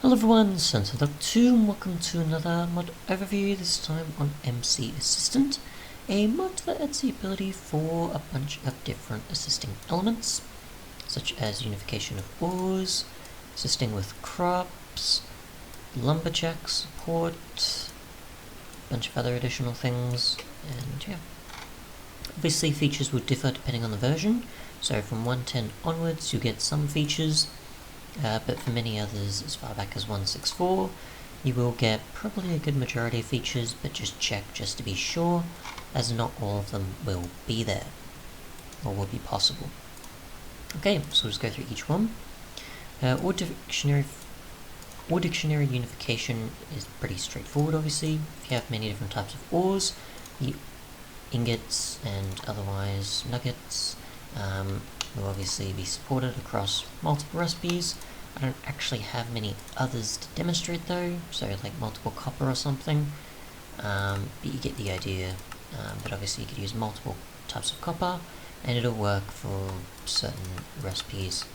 Hello everyone, McAssistant, and welcome to another mod overview, this time on McAssistant, a mod that adds the ability for a bunch of different assisting elements, such as unification of ores, assisting with crops, lumberjack support, a bunch of other additional things, and yeah. Obviously features will differ depending on the version, so from 1.10 onwards you'll get some features, but for many others as far back as 1.6.4 you will get probably a good majority of features, but just check just to be sure, as not all of them will be there, or will be possible. Okay, so we'll just go through each one. OreDictionary Unification is pretty straightforward obviously. If you have many different types of ores, the ingots and otherwise nuggets will obviously be supported across multiple recipes. I don't actually have many others to demonstrate though, so like multiple copper or something, but you get the idea. But obviously you could use multiple types of copper and it'll work for certain recipes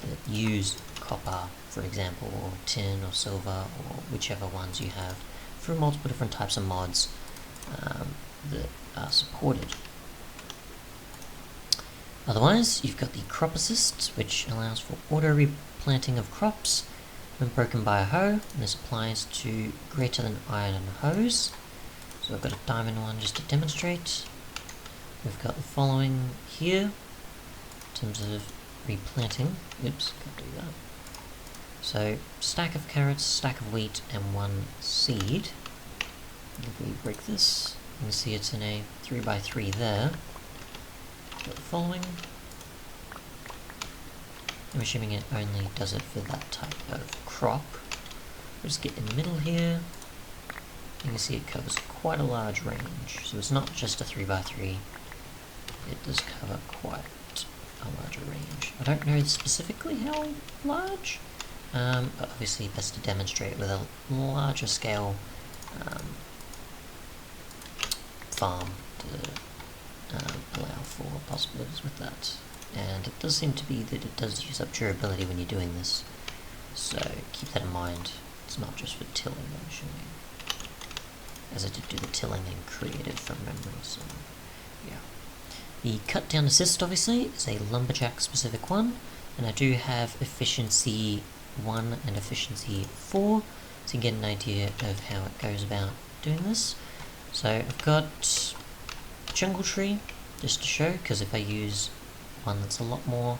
that use copper, for example, or tin or silver, or whichever ones you have, through multiple different types of mods that are supported. Otherwise, you've got the crop assist, which allows for auto replanting of crops when broken by a hoe, and this applies to greater than iron hose. So I've got a diamond one just to demonstrate. We've got the following here, in terms of replanting. Oops, can't do that. So, stack of carrots, stack of wheat, and one seed. If we break this, you can see it's in a 3x3 there. Got the following. I'm assuming it only does it for that type of crop. We'll just get in the middle here. You can see it covers quite a large range, so it's not just a 3x3. It does cover quite a larger range. I don't know specifically how large, but obviously best to demonstrate with a larger scale farm to allow for possibilities with that. And it does seem to be that it does use up durability when you're doing this, so keep that in mind. It's not just for tilling, I'm assuming, as I did do the tilling in creative from memory, so yeah. The cut down assist obviously is a lumberjack specific one, and I do have efficiency 1 and efficiency 4, so you can get an idea of how it goes about doing this. So I've got jungle tree, just to show, because if I use one that's a lot more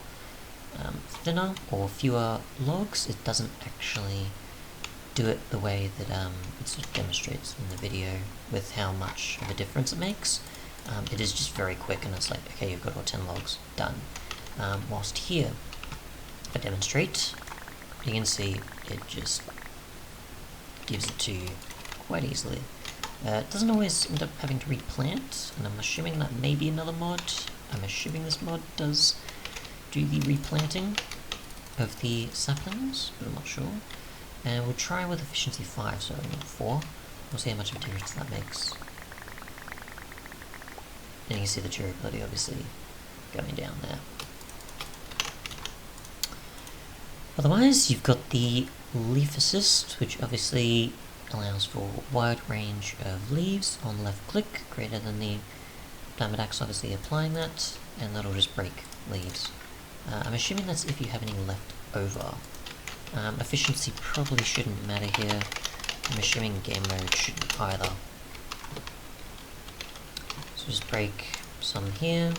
thinner or fewer logs, it doesn't actually do it the way that it sort of demonstrates in the video with how much of a difference it makes. It is just very quick, and it's like, okay, you've got all 10 logs, done. Whilst here, if I demonstrate, you can see it just gives it to you quite easily. It doesn't always end up having to replant, and I'm assuming that may be another mod. I'm assuming this mod does do the replanting of the saplings, but I'm not sure. And we'll try with efficiency 5, so not 4. We'll see how much of a difference that makes. And you can see the durability obviously going down there. Otherwise, you've got the leaf assist, which obviously allows for a wide range of leaves on left click, greater than the diamond axe obviously applying that, and that'll just break leaves. I'm assuming that's if you have any left over. Efficiency probably shouldn't matter here. I'm assuming game mode shouldn't either. So just break some here.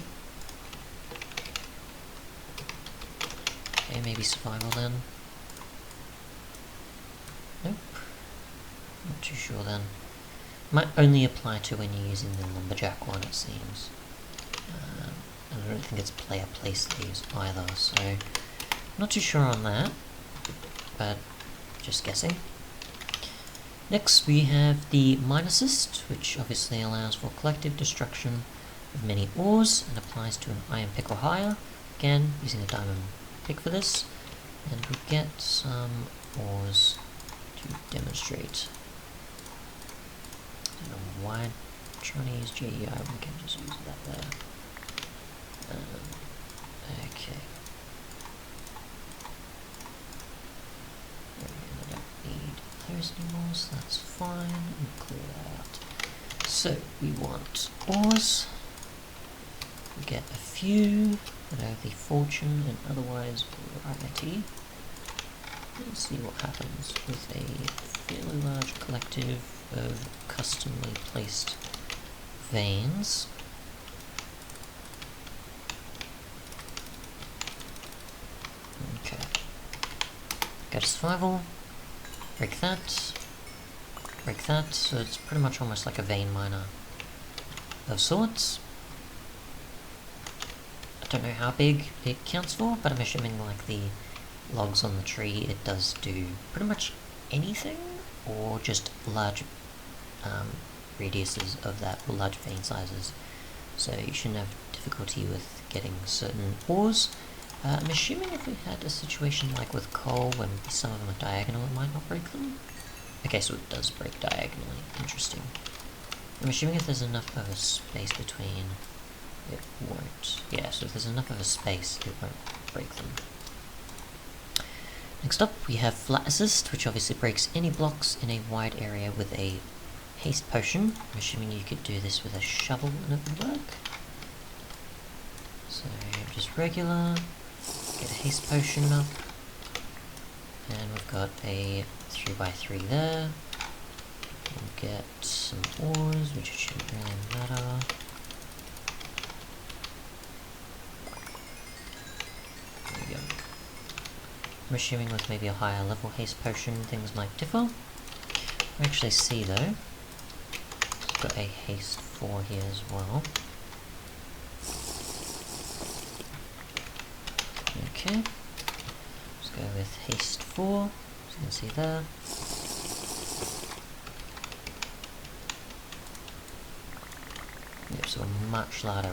Okay, maybe survival then. Nope. Not too sure then. Might only apply to when you're using the lumberjack one, it seems. And I don't think it's player place leaves either, so not too sure on that, but just guessing. Next we have the mine assist, which obviously allows for collective destruction of many ores and applies to an iron pick or higher. Again, using a diamond pick for this, and we'll get some ores to demonstrate. I don't know why I'm trying to use JEI, we can just use that there. Okay. There we go, ores anymore, so that's fine. We'll clear that out. So we want ores. We get a few that have the fortune and otherwise variety. Let's see what happens with a fairly large collective of customly placed veins. Okay. Go to survival. Break that. Break that. So it's pretty much almost like a vein miner of sorts. I don't know how big it counts for, but I'm assuming like the logs on the tree, it does do pretty much anything, or just large radiuses of that, or large vein sizes. So you shouldn't have difficulty with getting certain ores. I'm assuming if we had a situation like with coal, when some of them are diagonal, it might not break them. Okay, so it does break diagonally. Interesting. I'm assuming if there's enough of a space between, it won't. Yeah, so if there's enough of a space, it won't break them. Next up, we have Flat Assist, which obviously breaks any blocks in a wide area with a haste potion. I'm assuming you could do this with a shovel and it would work. So just regular, get a haste potion up, and we've got a 3x3 there. We'll get some ores, which shouldn't really matter. There we go. I'm assuming with maybe a higher level haste potion, things might differ. We actually see though, we've got a haste 4 here as well. Okay, let's go with haste 4, as you can see there. Yep, so a much larger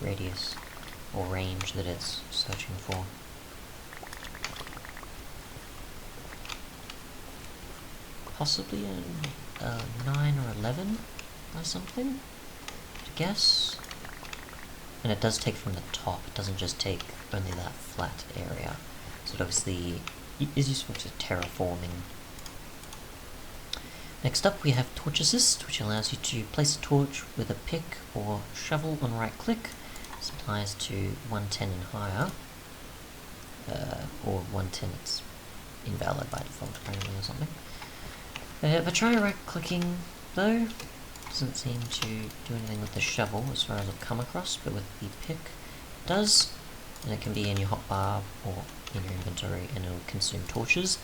radius, or range that it's searching for. Possibly a 9 or 11 or something, to guess. And it does take from the top, it doesn't just take only that flat area. So it obviously is useful to terraforming. Next up we have Torch Assist, which allows you to place a torch with a pick or shovel on right click. This applies to 110 and higher, or 110 it's invalid by default apparently or something. If I try right clicking though, doesn't seem to do anything with the shovel as far as I've come across, but with the pick it does, and it can be in your hotbar or in your inventory and it will consume torches.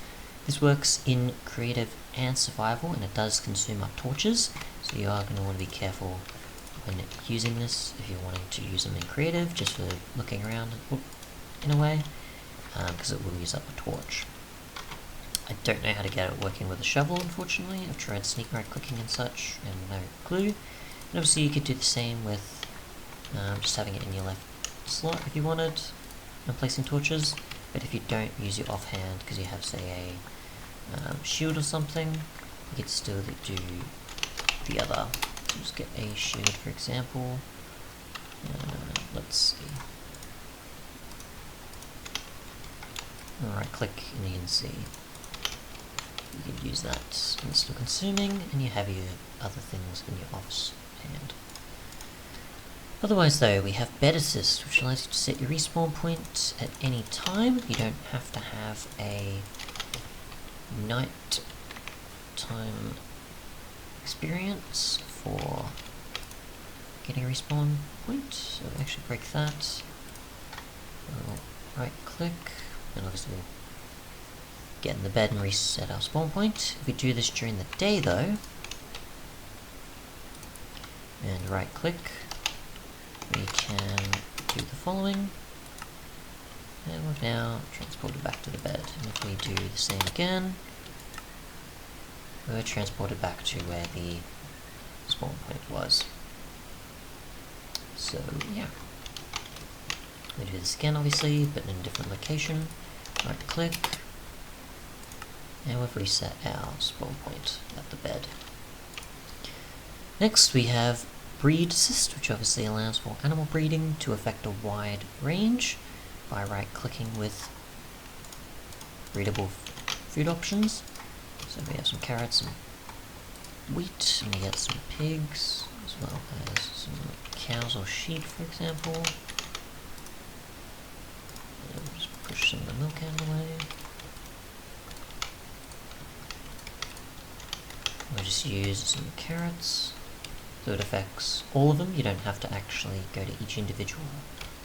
This works in creative and survival, and it does consume up torches, so you are going to want to be careful when using this if you're wanting to use them in creative, just for looking around in a way, because it will use up a torch. I don't know how to get it working with a shovel, unfortunately. I've tried sneak right clicking and such, and no clue. And obviously you could do the same with just having it in your left slot if you wanted, and placing torches. But if you don't use your offhand, because you have, say, a shield or something, you could still do the other. So just get a shield, for example. Let's see. Right click, and you can see. You can use that when it's still consuming, and you have your other things in your offhand. Otherwise though, we have Bed Assist, which allows you to set your respawn point at any time. You don't have to have a night time experience for getting a respawn point. So we'll actually break that. We'll right click, and obviously we'll get in the bed and reset our spawn point. If we do this during the day though, and right click, we can do the following, and we've now transported back to the bed. And if we do the same again, we're transported back to where the spawn point was. So yeah, we do this again obviously, but in a different location. Right click, and we've reset our spawn point at the bed. Next we have Breed Assist, which obviously allows for animal breeding to affect a wide range by right clicking with breedable food options. So we have some carrots and wheat, and we get some pigs, as well as some cows or sheep, for example. And we'll just push some of the milk out of the way. We'll just use some carrots, so it affects all of them. You don't have to actually go to each individual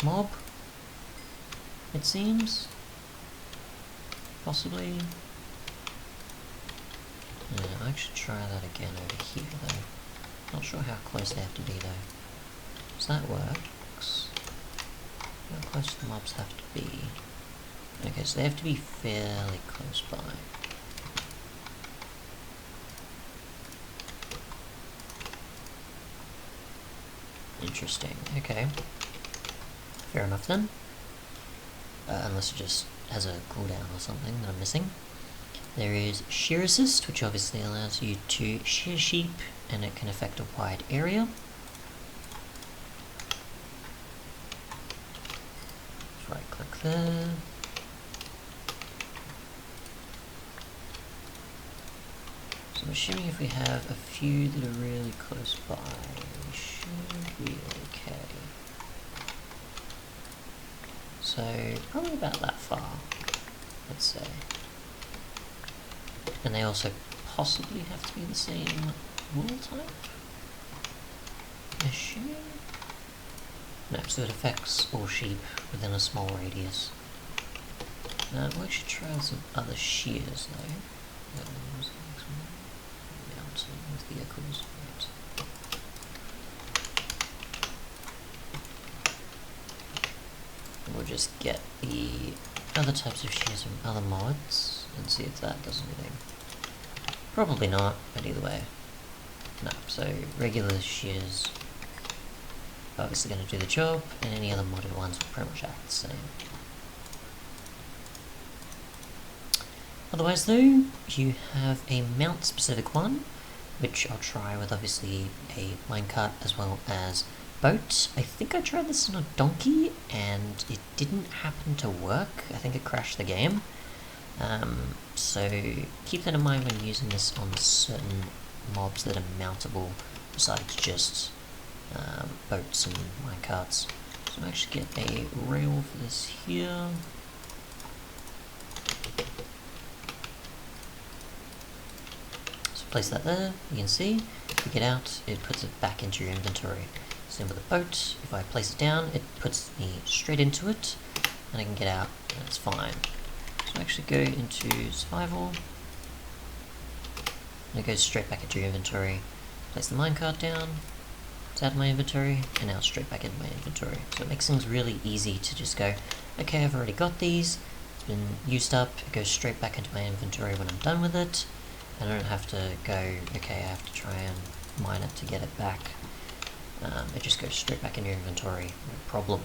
mob, it seems. Possibly. Yeah, I should try that again over here though. Not sure how close they have to be though. So that works. How close the mobs have to be? Okay, so they have to be fairly close by. Interesting, okay. Fair enough then. Unless it just has a cooldown or something that I'm missing. There is Shear Assist, which obviously allows you to shear sheep, and it can affect a wide area. Just right click there. So I'm assuming if we have a few that are really close by, we should be okay. So probably about that far, let's say. And they also possibly have to be the same wool type? Assuming? No, so it affects all sheep within a small radius. We should try some other shears though. Mountain with vehicles. Right. And we'll just get the other types of shears from other mods and see if that does anything. Probably not, but either way. No, so regular shears obviously going to do the job, and any other modded ones will pretty much act the same. Otherwise though, you have a mount specific one, which I'll try with obviously a minecart as well as boat. I think I tried this on a donkey and it didn't happen to work. I think it crashed the game. So keep that in mind when using this on certain mobs that are mountable besides just boats and minecarts. So I'll actually get a rail for this here. So place that there. You can see if you get out, it puts it back into your inventory. Same with the boat. If I place it down, it puts me straight into it, and I can get out, and it's fine. So actually go into survival, and it goes straight back into your inventory. Place the minecart down, it's out of my inventory, and now it's straight back into my inventory. So it makes things really easy to just go, okay, I've already got these, it's been used up, it goes straight back into my inventory when I'm done with it, and I don't have to go, okay, I have to try and mine it to get it back. It just goes straight back into your inventory, no problem.